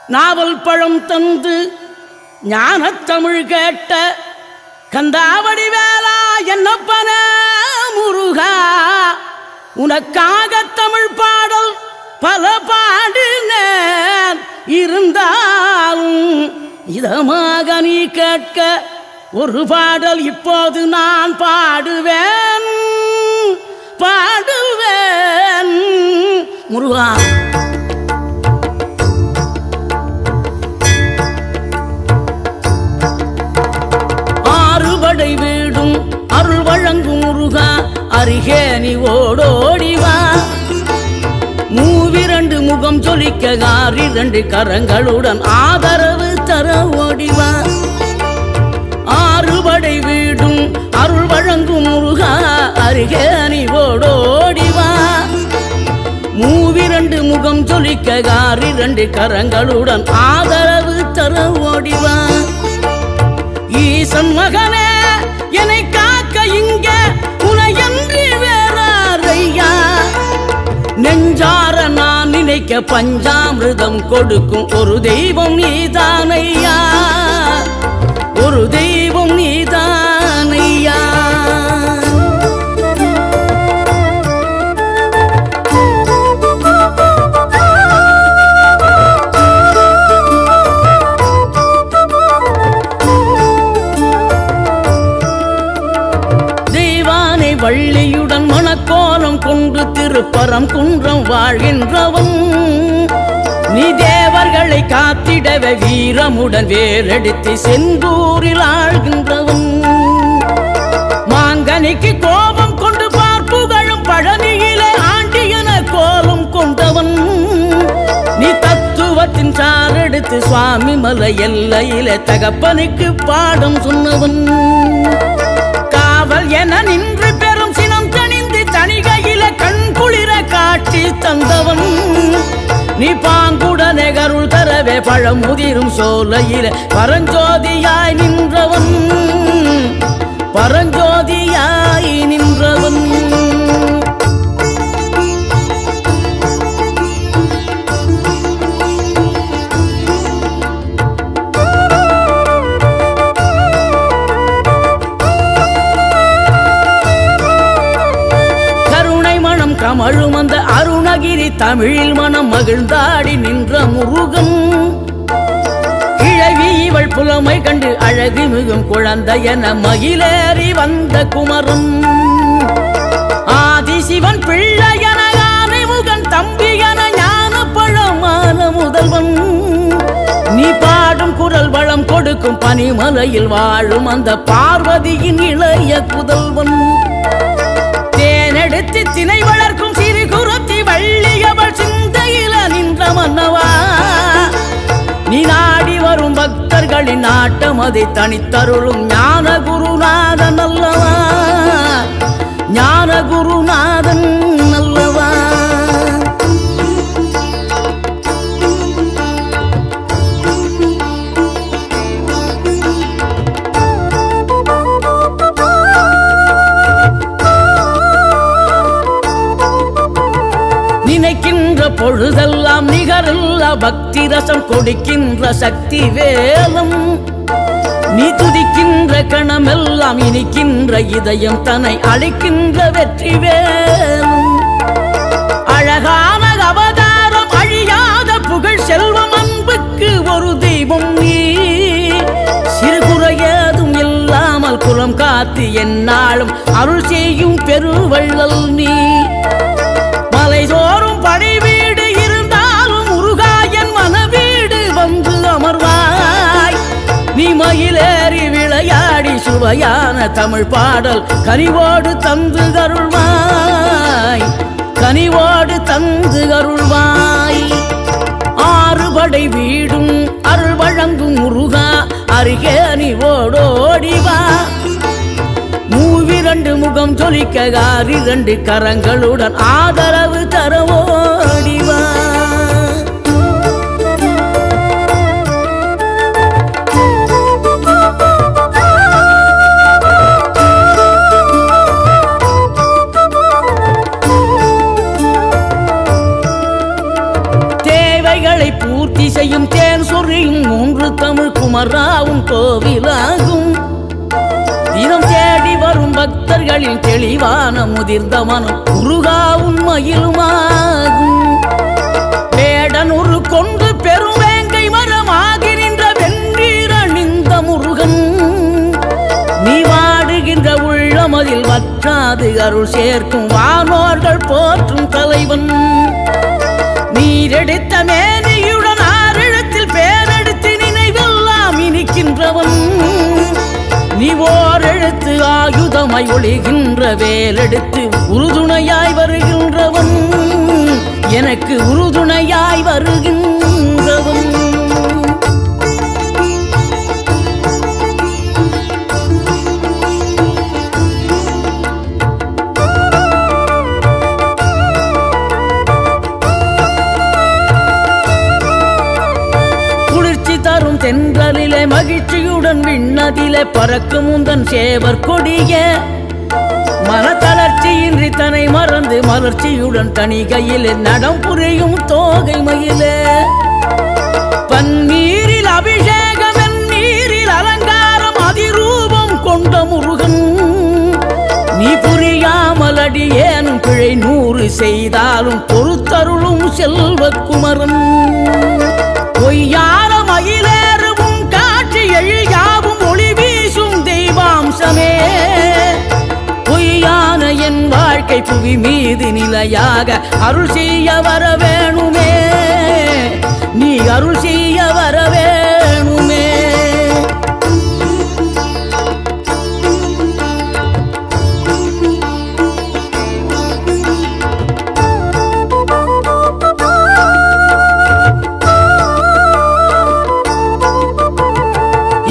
நாவல் பழம் தந்து ஞானத்தமிழ் கேட்ட கந்தாவடி வேளா என்னப்பன முருகா, உனக்காக தமிழ் பாடல் பல பாடினேன், இருந்தாலும் இதமாக நீ கேட்க ஒரு பாடல் இப்போது நான் பாடுவேன் பாடுவேன் முருகா. ஆறுபடை வீடும் அருள் வழங்கும் முருகா, அருகே நீ ஓடோடிவா. மூவிரண்டு முகம் ஜொலிக்க ஆறிரண்டு கரங்களுடன் ஆதரவு தர ஓடிவா. ஆறுபடை வீடும் அருள் வழங்கும் முருகா, அருகே நீ ஓடோடிவா. மூவிரண்டு முகம் ஜொலிக்க ஆறிரண்டு கரங்களுடன் ஆதரவு தர ஓடிவா. ஈசன் மகனே என்னை காக்க இங்க உனையன்றி வேறாரையா, நெஞ்சார நான் நினைக்க பஞ்சாமிர்தம் கொடுக்கும் ஒரு தெய்வம் நீதானையா, ஒரு தெய்வம் நீதானையா. வள்ளியுடன் மணக்கோலம் கொண்டு திருப்பரம் குன்றம் வாழ்கின்றவன், நீ தேவர்களை காத்திடவே வீரமுடன் வேரெடுத்து செந்தூரில் ஆழ்கின்றவன். மாங்கனிக்கு கோபம் கொண்டு பார்ப்புகழும் பழனியிலே ஆண்டியன கோலம் கொண்டவன், நீ தத்துவத்தின் சாரெடுத்து சுவாமி மலை எல்லையிலே தகப்பனுக்கு பாடம் சொன்னவன். காவல் என நின்று பெரும் சினம் தணிந்து தணிகையில கண் குளிர காட்சி தந்தவன், நீ பாங்குடனே கருள் தரவே பழம் முதிரும் சோலையில பரஞ்சோதியாய் நின்றவன், பரஞ்சோதியாய் நின்றவன். கமழும் அந்த அருணகிரி தமிழில் மனம் மகிழ்ந்தாடி நின்ற முருகன், கிழவி இவள் புலமை கண்டு அழகு மிகும் குழந்தை என மகிழேறி வந்த குமரன். ஆதிசிவன் பிள்ளையன யானை முகன் தம்பி என ஞான பழமான முதல்வன், நீ பாடும் குரல் வளம் கொடுக்கும் பனிமலையில் வாழும் அந்த பார்வதியின் இளைய புதல்வன். தேனெடுத்து திணை வளர்க்கும் சிறு குருத்தி வள்ளியவள் சிந்தையில நின்ற மன்னவா, நீ நாடி வரும் பக்தர்களின் நாட்டம் அதை தனித்தருளும் ஞான குருநாதன் அல்லவா, ஞான குருநாதன் அல்லவா. நினைக்கின்ற பொழுதெல்லாம் நிகரில்ல பக்தி ரசம் கொடுக்கின்ற சக்தி வேலம், நீ துதிக்கின்ற கணமெல்லாம் இனிக்கின்ற இதயம் தன்னை அளிக்கின்ற வெற்றி வேலும். அழகான அவதாரம் அழியாத புகழ் செல்வம் அன்புக்கு ஒரு தெய்வம் நீ, சிறுகுறையதும் இல்லாமல் குலம் காத்து எந்நாளும் அருள் செய்யும் பெருவள்ளல் நீ. மலை தோறும் படை வீடு இருந்தாலும் முருகாயன் மனவீடு வந்து அமர்வாய், நீ மயிலேறி விளையாடி சுவையான தமிழ் பாடல் கனிவோடு தந்து கருள்வாய், கனிவோடு தந்து கருள்வாய். ஆறுபடை வீடும் அருள் வழங்கும் முருகா, அருகே நீ ஓடோடிவா. மூவிரண்டு முகம் ஜொலிக்க ஆறிரண்டு கரங்களுடன் ஆதரவு தர ஓடிவா. தேவைகளை பூர்த்தி செய்யும் தேன் கோவிலாகும். தினம் தேடி வரும் பக்தர்களின் தெளிவான முதிர்ந்த மனம் முருகா உண்மையிலுமாகும். வேடனூறு கொண்டு பெருவேங்கை மரமாகி நின்ற வென்றீர் அணிந்த முருகன், நீ வாடுகின்ற உள்ளமதில் வற்றாது அருள் சேர்க்கும் வானோர்கள் போற்றும் தலைவன். நீரெடுத்த மேனியுடன் ஆறெழுத்தில் பேரெடுத்து நினைவெல்லாம் இனிக்கின்றவன், நீ ஓரெழுத்து ஆயுதமாய் ஒளிகின்ற வேலெடுத்து உறுதுணையாய் வருகின்றவன், எனக்கு உறுதுணையாய் வருகின்றவன். குளிர்ச்சி தரும் தென்றலிலே மகிழ்ச்சியுடன் விண்ணதிலே பறக்கும் உந்தன் சேவர் கொடிய, மனத்தளர்ச்சியின்றி தன்னை மறந்து மலர்ச்சியுடன் தனிகையிலே நடம் புரியும் தோகை மயிலே. பன்னீரில் அபிஷேகம் நீரில் அலங்காரம் அதிரூபம் கொண்ட முருகன், நீ புரியாமல் அடியேனும் பிழை 100 செய்தாலும் பொறுத்தருளும் செல்வக்குமரன். பொய்யான மயிலேறும் காட்சி எழியாவும் ஒளி வீசும் தெய்வாம்சமே, பொய்யான என் வாழ்க்கை புவி மீது நிலையாக அருள் செய்ய வர வேணுமே, நீ அருள் செய்ய வர வேணுமே.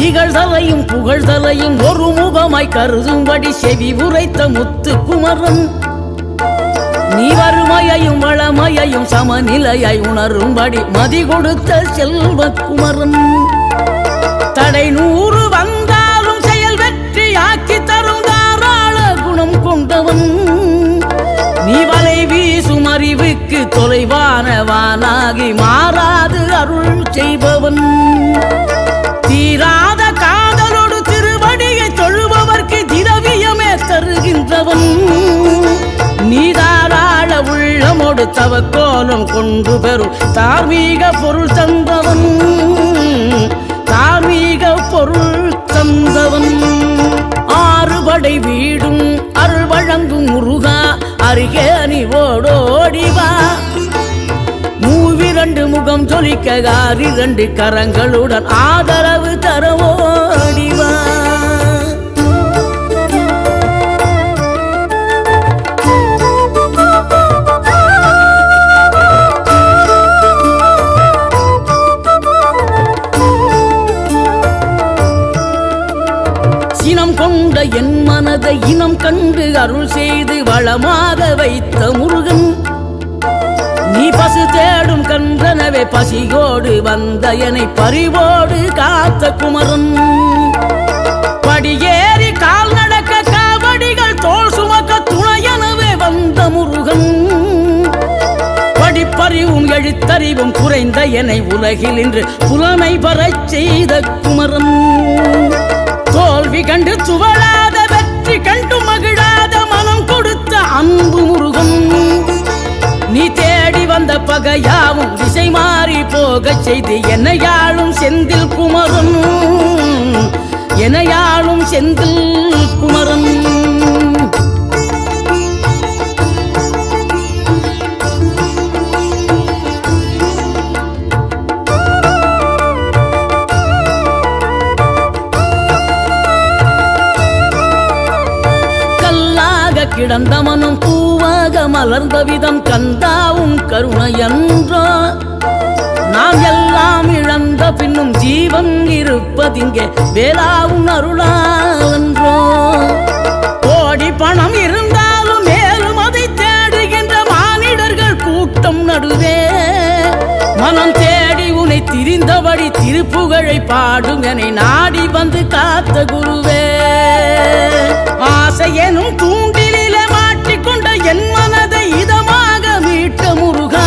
இகழ்தலையும் புகழ்தலையும் ஒரு முகமாய் கருதும்படி செவி உரைத்த முத்து குமரன், நீ வறுமையையும் வளமையையும் சமநிலையாய் உணரும்படி மதி கொடுத்த செல்வக்குமரன். தடை 100 வந்தாலும் செயல் வெற்றி ஆக்கி தரும் தாராள குணம் கொண்டவன், நீ வலை வீசும் அறிவுக்கு தொலைவான வானாகி மாறாது அருள் செய்பவன். தீராத காதலோடு திருவடியை தொழுபவர்க்கு திரவியமே தருகின்றவன், நீ தாராள உள்ளமோடு தவக்கோலம் கொண்டு பெறும் தார்மீக பொருள் தந்தவன், தார்மீக பொருள் தந்தவன். 6 படை வீடும் அருள் வழங்கும் முருகா, அருகே நீ ஓடோடிவா. 2 முகம் ஜொலிக்க 2 கரங்களுடன் ஆதரவு தர ஓடிவா. சினம் கொண்ட என் மனதை இனம் கண்டு அருள் செய்து வளமாக வைத்த முருகன், நீ பசு தேடும் கன்றனவே பசியோடு வந்த என்னை பறிவோடு காத்த குமரன். படியேறி கால் நடக்க காவடிகள் தோல் சுமக்க துணையனவே வந்த முருகன், படிப்பறிவும் எழுத்தறிவும் குறைந்த என்னை உலகில் இன்று புலமை பெறச் செய்த குமரன். தோல்வி கண்டு துவளாத வெற்றி கண்டு மகிழாத மனம் கொடுத்த அன்பு முருகன், நீ தேடி வந்த பகையாவும் திசை மாறி போகச் செய்து என்னையாளும் செந்தில் குமரன், என்னையாளும் செந்தில் குமரன். கிடந்த மனம் பூவாக மலர்ந்த விதம் கந்தாவும் கருணையன்றோ, நாம் எல்லாம் இழந்த பின்னும் ஜீவன் இருப்பதிங்கே வேளாவும் அருளாவென்றோ. கோடி பணம் இருந்தாலும் மேலும் அதை தேடுகின்ற மானிடர்கள் கூட்டம் நடுவே, மனம் தேடி உன்னை திரிந்தபடி திருப்புகழை பாடும் என்னை நாடி வந்து காத்த குருவே. ஆசை எனும் தூண்டிலே மாட்டிக்கொண்ட என் மனதை இதமாக மீட்ட முருகா,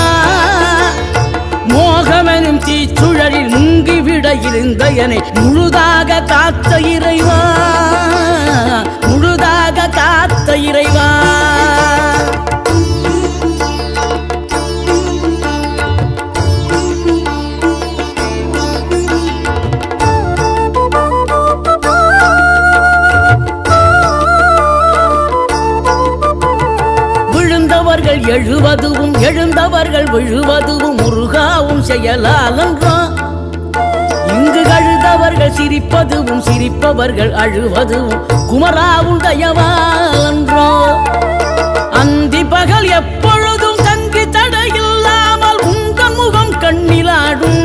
மோகமெனும் தீச்சுழலில் முங்கிவிட இருந்த என்னை முழுதாக காத்த இறைவா, முழுதாக காத்த இறைவா. விழுந்தவர்கள் எழுவதுவும் எழுந்தவர்கள் விழுவதுவும் முருகாவும் செயலாலன்றோ. இங்கு அழுதவர்கள் சிரிப்பதுவும் சிரிப்பவர்கள் அழுவதுவும் குமராவும் தயவான்றோ. அந்தி பகல் எப்பொழுதும் தங்கி தடையில்லாமல் உங்கள் முகம் கண்ணிலாடும்.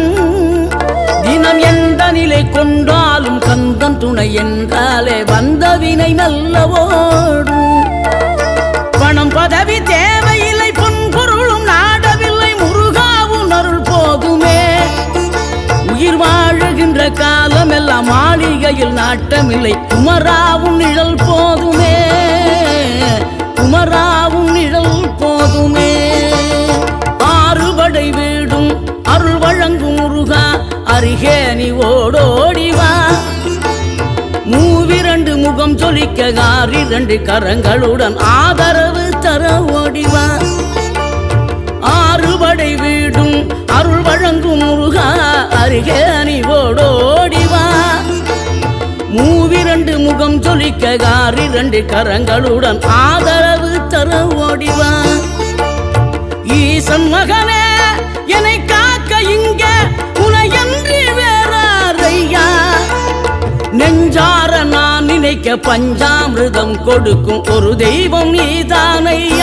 தினம் எந்த நிலை கொண்டாலும் கந்தன் துணை என்றாலே வந்த வினை நல்லவோடும். பணம் பதவி தேவையில்லை, பொன் பொருளும் நாடவில்லை, முருகாவும் அருள் போதுமே. உயிர் வாழுகின்ற காலம் எல்லாம் மாளிகையில் நாட்டமில்லை, குமராவும் நிழல் போதுமே, குமராவும் நிழல் போதுமே. ஆறுபடை வீடும் அருள் வழங்கும் முருகா, அருகே நீ ஓடோடிவா. மூவிரண்டு முகம் ஜொலிக்க ஆறிரண்டு கரங்களுடன் ஆதரவு தர ஓடிவா. ஆறுபடை வீடும் அருள் வழங்கும் முருகா, அருகே நீ ஓடோடிவா. மூவிரண்டு முகம் ஜொலிக்க ஆறிரண்டு கரங்களுடன் ஆதரவு தர ஓடிவா. ஈசன் மகனே என்னை காக்க இங்க உனையன்றி வேறாரையா. நெஞ்சார நான் நினைக்க பஞ்சாமிர்தம் கொடுக்கும் ஒரு தெய்வம் நீதானையா.